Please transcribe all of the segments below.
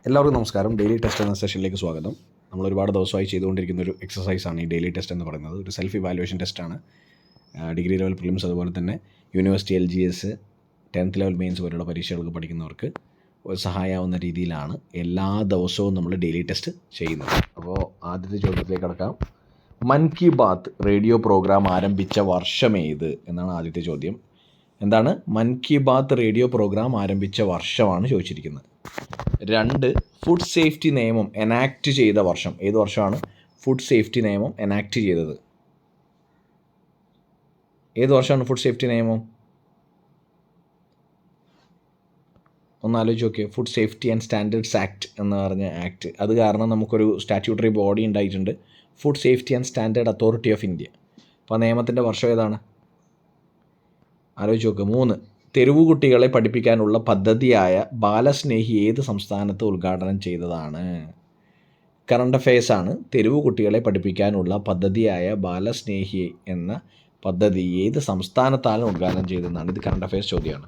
എല്ലാവർക്കും നമസ്കാരം. Daily test എന്ന സെഷനിലേക്ക് സ്വാഗതം. നമ്മൾ ഒരുപാട് ദിവസമായി ചെയ്തുകൊണ്ടിരിക്കുന്ന ഒരു എക്സസൈസാണ് ഈ ഡെയിലി ടെസ്റ്റ് എന്ന് പറയുന്നത്. ഒരു സെൽഫ് ഇവാലുവേഷൻ ടെസ്റ്റാണ്. ഡിഗ്രി ലെവൽ പ്രിലിംസ് അതുപോലെ തന്നെ university LGS 10th level mains പോലുള്ള പരീക്ഷകൾക്ക് പഠിക്കുന്നവർക്ക് ഒരു സഹായമാവുന്ന രീതിയിലാണ് എല്ലാ ദിവസവും നമ്മൾ ഡെയിലി ടെസ്റ്റ് ചെയ്യുന്നത്. അപ്പോൾ ആദ്യത്തെ ചോദ്യത്തിലേക്ക് കടക്കാം. മൻ കി ബാത്ത് റേഡിയോ പ്രോഗ്രാം ആരംഭിച്ച വർഷമേത് എന്നാണ് ആദ്യത്തെ ചോദ്യം. എന്താണ്? മൻ കി ബാത്ത് റേഡിയോ പ്രോഗ്രാം ആരംഭിച്ച വർഷമാണ് ചോദിച്ചിരിക്കുന്നത്. 2, ഫുഡ് സേഫ്റ്റി നിയമം എനാക്റ്റ് ചെയ്ത വർഷം. ഏത് വർഷമാണ് ഫുഡ് സേഫ്റ്റി നിയമം എനാക്റ്റ് ചെയ്തത്? ഏത് വർഷമാണ് ഫുഡ് സേഫ്റ്റി നിയമം? ഒന്ന് ആലോചിച്ച് നോക്കിയേ. Food safety and standards act എന്ന് പറഞ്ഞ ആക്ട്, അത് കാരണം നമുക്കൊരു സ്റ്റാറ്റ്യൂട്ടറി ബോഡി ഉണ്ടായിട്ടുണ്ട്, food safety and standard authority of India. അപ്പോൾ ആ നിയമത്തിൻ്റെ വർഷം ഏതാണ്? ആലോചിച്ച് നോക്കുക. 3, തെരുവു കുട്ടികളെ പഠിപ്പിക്കാനുള്ള പദ്ധതിയായ ബാലസ്നേഹി ഏത് സംസ്ഥാനത്ത് ഉദ്ഘാടനം ചെയ്തതാണ്? കറണ്ട് അഫയേഴ്സാണ്. തെരുവു കുട്ടികളെ പഠിപ്പിക്കാനുള്ള പദ്ധതിയായ ബാലസ്നേഹി എന്ന പദ്ധതി ഏത് സംസ്ഥാനത്താണ് ഉദ്ഘാടനം ചെയ്തതെന്നാണ്. ഇത് കറണ്ട് അഫയേഴ്സ് ചോദ്യമാണ്.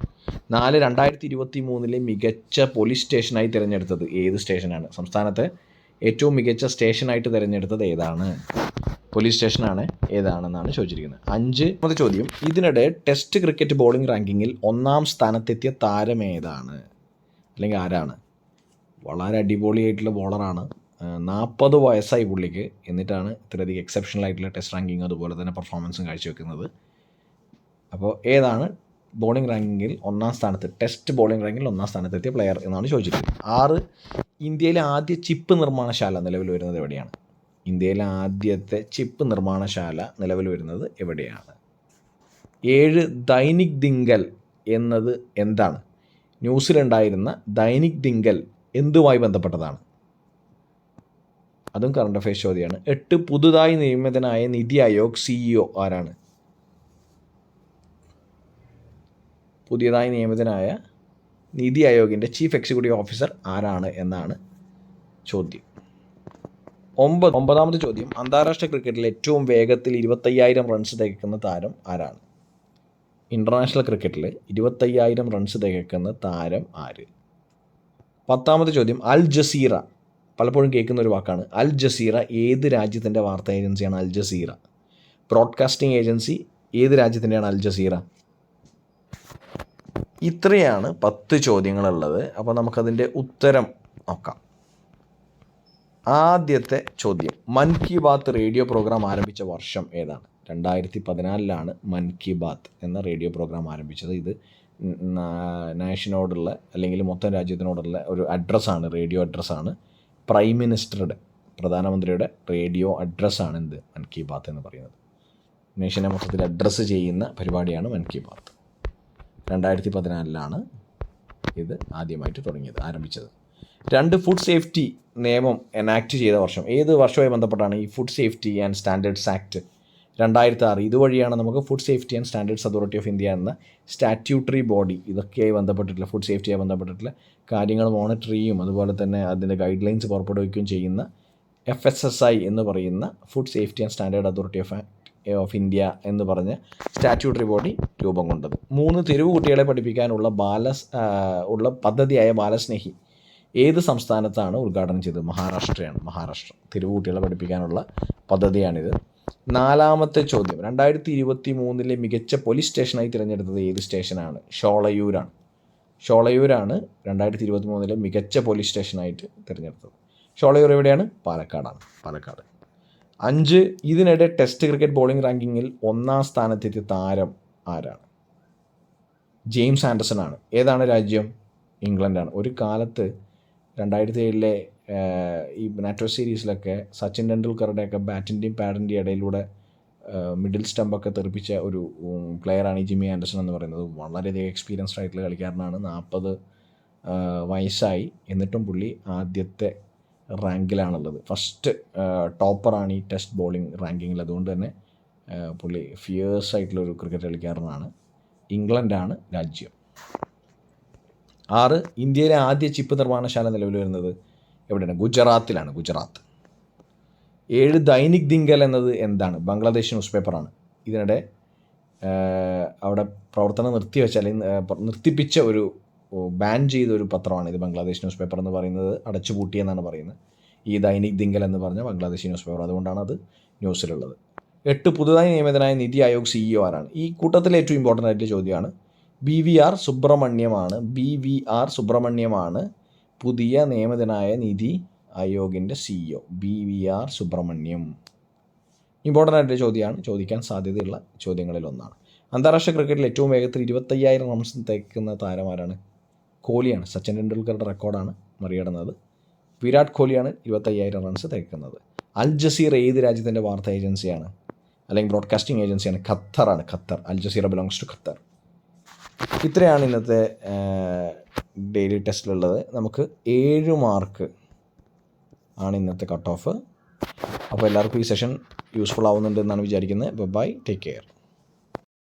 4, 2023 മികച്ച പോലീസ് സ്റ്റേഷനായി തിരഞ്ഞെടുത്തത് ഏത് സ്റ്റേഷനാണ്? സംസ്ഥാനത്തെ ഏറ്റവും മികച്ച സ്റ്റേഷനായിട്ട് തിരഞ്ഞെടുത്തത് ഏതാണ്? പോലീസ് സ്റ്റേഷനാണ്. ഏതാണെന്നാണ് ചോദിച്ചിരിക്കുന്നത്. 5ാമത്തെ ചോദ്യം. ഇതിനിടെ ടെസ്റ്റ് ക്രിക്കറ്റ് ബോളിംഗ് റാങ്കിങ്ങിൽ 1ാം സ്ഥാനത്തെത്തിയ താരം ഏതാണ്, അല്ലെങ്കിൽ ആരാണ്? വളരെ അടിപൊളിയായിട്ടുള്ള ബോളറാണ്. 40 വയസ്സായി പുള്ളിക്ക്. എന്നിട്ടാണ് ഇത്രയധികം എക്സെപ്ഷണൽ ആയിട്ടുള്ള ടെസ്റ്റ് റാങ്കിങ് അതുപോലെ തന്നെ പെർഫോമൻസും കാഴ്ചവെക്കുന്നത്. അപ്പോൾ ഏതാണ് ബോളിംഗ് റാങ്കിങ്ങിൽ 1ാം സ്ഥാനത്ത്, ടെസ്റ്റ് ബോളിംഗ് റാങ്കിങ്ങിൽ 1ാം സ്ഥാനത്തെത്തിയ പ്ലെയർ എന്നാണ് ചോദിച്ചിരിക്കുന്നത്. 6, ഇന്ത്യയിലെ ആദ്യ ചിപ്പ് നിർമ്മാണശാല നിലവിൽ വരുന്നത് എവിടെയാണ്? ഇന്ത്യയിലെ ആദ്യത്തെ ചിപ്പ് നിർമ്മാണശാല നിലവിൽ വരുന്നത് എവിടെയാണ്? 7, ദൈനിക് ദിങ്കൽ എന്നത് എന്താണ്? ന്യൂസിലുണ്ടായിരുന്ന ദൈനിക് ദിങ്കൽ എന്തുമായി ബന്ധപ്പെട്ടതാണ്? അതും കറണ്ട് അഫയേഴ്സ് ചോദ്യമാണ്. 8, പുതുതായി നിയമിതനായ നിതി ആയോഗ് CEO ആരാണ്? പുതിയതായി നിയമിതനായ നിതി ആയോഗിൻ്റെ ചീഫ് എക്സിക്യൂട്ടീവ് ഓഫീസർ ആരാണ് എന്നാണ് ചോദ്യം. 9ാമത്തെ ചോദ്യം. അന്താരാഷ്ട്ര ക്രിക്കറ്റിൽ ഏറ്റവും വേഗത്തിൽ 25,000 റൺസ് തികക്കുന്ന താരം ആരാണ്? ഇൻ്റർനാഷണൽ ക്രിക്കറ്റിൽ 25,000 റൺസ് തികക്കുന്ന താരം ആര്? 10ാമത്തെ ചോദ്യം. അൽ ജസീറ, പലപ്പോഴും കേൾക്കുന്ന ഒരു വാക്കാണ്. അൽ ജസീറ ഏത് രാജ്യത്തിൻ്റെ വാർത്താ ഏജൻസിയാണ്? അൽ ജസീറ ബ്രോഡ്കാസ്റ്റിംഗ് ഏജൻസി ഏത് രാജ്യത്തിൻ്റെയാണ് അൽ ജസീറ? ഇത്രയാണ് 10 ചോദ്യങ്ങളുള്ളത്. അപ്പോൾ നമുക്കതിൻ്റെ ഉത്തരം നോക്കാം. ആദ്യത്തെ ചോദ്യം. മൻ കി ബാത്ത് റേഡിയോ പ്രോഗ്രാം ആരംഭിച്ച വർഷം ഏതാണ്? 2014 മൻ കി ബാത്ത് എന്ന റേഡിയോ പ്രോഗ്രാം ആരംഭിച്ചത്. ഇത് നാഷനോടുള്ള അല്ലെങ്കിൽ മൊത്തം രാജ്യത്തിനോടുള്ള ഒരു അഡ്രസ്സാണ്, റേഡിയോ അഡ്രസ്സാണ്. പ്രൈം മിനിസ്റ്ററുടെ, പ്രധാനമന്ത്രിയുടെ റേഡിയോ അഡ്രസ്സാണ് എന്ത്? മൻ കി ബാത്ത് എന്ന് പറയുന്നത്. നേഷനെ മൊത്തത്തിൽ അഡ്രസ്സ് ചെയ്യുന്ന പരിപാടിയാണ് മൻ കി ബാത്ത്. 2014 ഇത് ആദ്യമായിട്ട് തുടങ്ങിയത്, ആരംഭിച്ചത്. 2, ഫുഡ് സേഫ്റ്റി നിയമം എനാക്റ്റ് ചെയ്ത വർഷം. ഏത് വർഷവുമായി ബന്ധപ്പെട്ടാണ് ഈ food safety and standards act? 2006. ഇതുവഴിയാണ് നമുക്ക് food safety and standards authority of India എന്ന സ്റ്റാറ്റ്യൂട്ടറി ബോഡി, ഇതൊക്കെയായി ബന്ധപ്പെട്ടിട്ടുള്ള ഫുഡ് സേഫ്റ്റിയായി ബന്ധപ്പെട്ടിട്ടുള്ള കാര്യങ്ങൾ മോണിറ്റർ ചെയ്യും, അതുപോലെ തന്നെ അതിൻ്റെ ഗൈഡ് ലൈൻസ് പുറപ്പെടുവിക്കുകയും ചെയ്യുന്ന FSSI എന്ന് പറയുന്ന food safety and standard authority of India എന്ന് പറഞ്ഞ സ്റ്റാറ്റ്യൂട്ടറി ബോഡി രൂപം കൊണ്ടത്. 3, തെരുവ് കുട്ടികളെ പഠിപ്പിക്കാനുള്ള ഉള്ള പദ്ധതിയായ ബാലസ്നേഹി ഏത് സംസ്ഥാനത്താണ് ഉദ്ഘാടനം ചെയ്തത്? മഹാരാഷ്ട്രയാണ്. മഹാരാഷ്ട്ര തെരുവ് കുട്ടികളെ പഠിപ്പിക്കാനുള്ള പദ്ധതിയാണിത്. 4ാമത്തെ ചോദ്യം. 2023 മികച്ച പോലീസ് സ്റ്റേഷനായി തിരഞ്ഞെടുത്തത് ഏത് സ്റ്റേഷനാണ്? ഷോളയൂരാണ്. ഷോളയൂരാണ് 2023 മികച്ച പോലീസ് സ്റ്റേഷനായിട്ട് തിരഞ്ഞെടുത്തത്. ഷോളയൂർ എവിടെയാണ്? പാലക്കാടാണ്. പാലക്കാട്. 5, ഇതിനിടെ ടെസ്റ്റ് ക്രിക്കറ്റ് ബോളിംഗ് റാങ്കിങ്ങിൽ 1ാം സ്ഥാനത്തെത്തിയ താരം ആരാണ്? ജെയിംസ് ആൻഡർസൺ ആണ്. ഏതാണ് രാജ്യം? ഇംഗ്ലണ്ടാണ്. ഒരു കാലത്ത് 2007 ഈ നാറ്റോ സീരീസിലൊക്കെ സച്ചിൻ ടെണ്ടുൽക്കറുടെയൊക്കെ ബാറ്റിൻ്റെയും പാഡിൻ്റെയും ഇടയിലൂടെ മിഡിൽ സ്റ്റമ്പൊക്കെ തെറിപ്പിച്ച ഒരു പ്ലെയറാണ് ഈ ജിമ്മി ആൻഡർസൺ എന്ന് പറയുന്നത്. വളരെയധികം എക്സ്പീരിയൻസ്ഡ് ആയിട്ടുള്ള കളിക്കാരനാണ്. 40 വയസ്സായി. എന്നിട്ടും പുള്ളി ആദ്യത്തെ റാങ്കിലാണുള്ളത്. ഫസ്റ്റ് ടോപ്പറാണ് ഈ ടെസ്റ്റ് ബോളിംഗ് റാങ്കിങ്ങിൽ. അതുകൊണ്ട് തന്നെ പുള്ളി ഫിയേഴ്സ് ആയിട്ടുള്ളൊരു ക്രിക്കറ്റ് കളിക്കാരനാണ്. ഇംഗ്ലണ്ടാണ് രാജ്യം. 6, ഇന്ത്യയിലെ ആദ്യ ചിപ്പ് നിർമ്മാണശാല നിലവിൽ വരുന്നത് എവിടെയാണ്? ഗുജറാത്തിലാണ്. ഗുജറാത്ത്. 7, ദൈനിക് ദിങ്കൽ എന്നത് എന്താണ്? ബംഗ്ലാദേശ് ന്യൂസ് പേപ്പറാണ്. ഇതിനിടെ അവിടെ പ്രവർത്തനം നിർത്തിവെച്ച അല്ലെങ്കിൽ നിർത്തിപ്പിച്ച ഒരു ബാൻ ചെയ്തൊരു പത്രമാണ് ഇത്. ബംഗ്ലാദേശ് ന്യൂസ് പേപ്പർ എന്ന് പറയുന്നത് അടച്ചുപൂട്ടിയെന്നാണ് പറയുന്നത്. ഈ ദൈനിക് ദിങ്കൽ എന്ന് പറഞ്ഞ ബംഗ്ലാദേശി ന്യൂസ് പേപ്പർ. അതുകൊണ്ടാണ് അത് ന്യൂസിലുള്ളത്. 8 പുതുതായി നിയമിതനായ നിതി ആയോഗ് CEO ആരാണ്? ഈ കൂട്ടത്തിലെ ഏറ്റവും ഇമ്പോർട്ടൻ്റ് ആയിട്ടുള്ള ചോദ്യമാണ്. BVR സുബ്രഹ്മണ്യമാണ് പുതിയ നിയമിതനായ നിതി ആയോഗിൻ്റെ CEO. BVR സുബ്രഹ്മണ്യം. ഇമ്പോർട്ടൻ്റ് ആയിട്ടുള്ള ചോദ്യമാണ്, ചോദിക്കാൻ സാധ്യതയുള്ള ചോദ്യങ്ങളിലൊന്നാണ്. അന്താരാഷ്ട്ര ക്രിക്കറ്റിൽ ഏറ്റവും വേഗത്തിൽ 25,000 റൺസ് തേക്കുന്ന താരമാരാണ്? കോഹ്ലിയാണ്. സച്ചിൻ ടെണ്ടുൽക്കറുടെ റെക്കോർഡാണ് മറികടന്നത്. വിരാട് കോഹ്ലിയാണ് 25,000 റൺസ് തേക്കുന്നത്. അൽ ജസീറ ഏത് രാജ്യത്തിൻ്റെ വാർത്താ ഏജൻസിയാണ് അല്ലെങ്കിൽ ബ്രോഡ്കാസ്റ്റിംഗ് ഏജൻസിയാണ്? ഖത്തറാണ്. Qatar. Al Jazeera belongs to Qatar. ഇത്രയാണ് ഇന്നത്തെ ഡെയിലി ടെസ്റ്റിലുള്ളത്. നമുക്ക് 7 മാർക്ക് ആണ് ഇന്നത്തെ കട്ട് ഓഫ്. അപ്പോൾ എല്ലാവർക്കും ഈ സെഷൻ യൂസ്ഫുൾ ആവുന്നുണ്ട് എന്നാണ് വിചാരിക്കുന്നത്. Bye, take care.